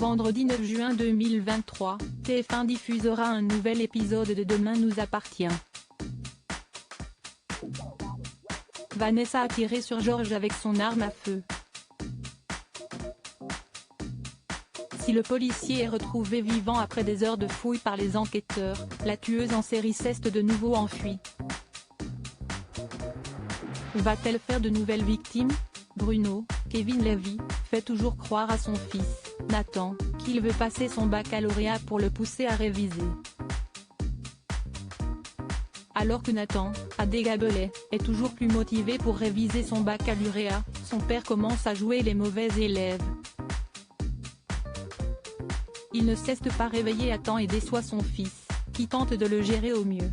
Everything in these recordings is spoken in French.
Vendredi 9 juin 2023, TF1 diffusera un nouvel épisode de Demain nous appartient. Vanessa a tiré sur Georges avec son arme à feu. Si le policier est retrouvé vivant après des heures de fouilles par les enquêteurs, la tueuse en série s'est de nouveau enfuie. Va-t-elle faire de nouvelles victimes? Bruno, Kevin Levy, fait toujours croire à son fils, Nathan, qu'il veut passer son baccalauréat pour le pousser à réviser. Alors que Nathan, à Dégabelais, est toujours plus motivé pour réviser son baccalauréat, son père commence à jouer les mauvais élèves. Il ne cesse de pas réveiller à temps et déçoit son fils, qui tente de le gérer au mieux.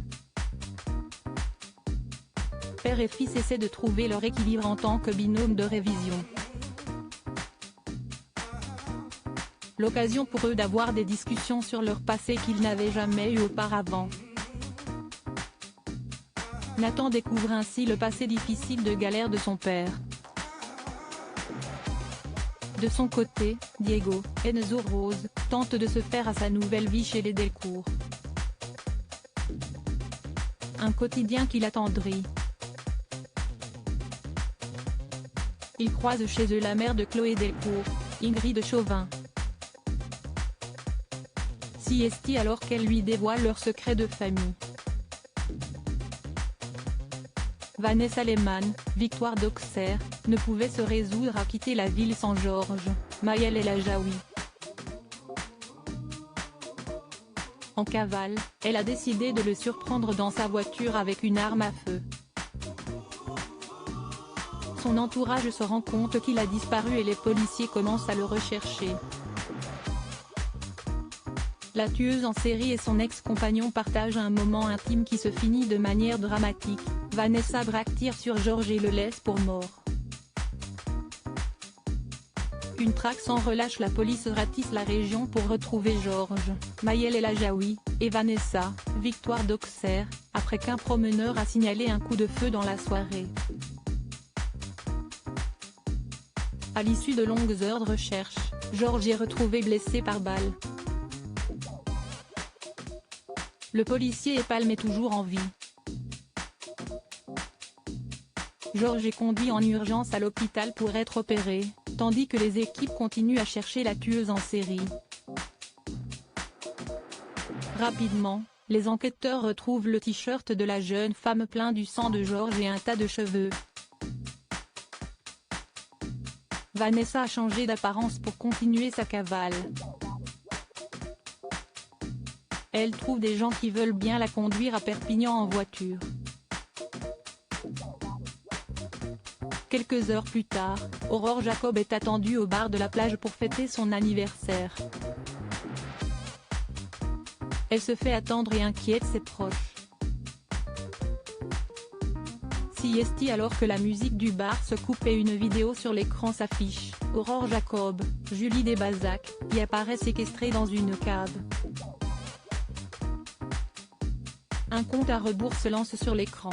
Père et fils essaient de trouver leur équilibre en tant que binôme de révision. L'occasion pour eux d'avoir des discussions sur leur passé qu'ils n'avaient jamais eu auparavant. Nathan découvre ainsi le passé difficile de galère de son père. De son côté, Diego, Enzo Rose, tente de se faire à sa nouvelle vie chez les Delcourt. Un quotidien qui l'attendrit. Ils croisent chez eux la mère de Chloé Delcourt, Ingrid Chauvin. S'y est alors qu'elle lui dévoile leur secret de famille. Vanessa Lehmann, Victoire d'Auxerre, ne pouvait se résoudre à quitter la ville sans Georges, Maëlle El Ajaoui. En cavale, elle a décidé de le surprendre dans sa voiture avec une arme à feu. Son entourage se rend compte qu'il a disparu et les policiers commencent à le rechercher. La tueuse en série et son ex-compagnon partagent un moment intime qui se finit de manière dramatique. Vanessa Braque tire sur Georges et le laisse pour mort. Une traque sans relâche, la police ratisse la région pour retrouver Georges, Maëlle El Ajaoui, et Vanessa, Victoire d'Auxerre, après qu'un promeneur a signalé un coup de feu dans la soirée. À l'issue de longues heures de recherche, Georges est retrouvé blessé par balle. Le policier est palme est toujours en vie. Georges est conduit en urgence à l'hôpital pour être opéré, tandis que les équipes continuent à chercher la tueuse en série. Rapidement, les enquêteurs retrouvent le t-shirt de la jeune femme plein du sang de Georges et un tas de cheveux. Vanessa a changé d'apparence pour continuer sa cavale. Elle trouve des gens qui veulent bien la conduire à Perpignan en voiture. Quelques heures plus tard, Aurore Jacob est attendue au bar de la plage pour fêter son anniversaire. Elle se fait attendre et inquiète ses proches. S'y est alors que la musique du bar se coupe et une vidéo sur l'écran s'affiche. Aurore Jacob, Julie Desbazac, y apparaît séquestrée dans une cave. Un compte à rebours se lance sur l'écran.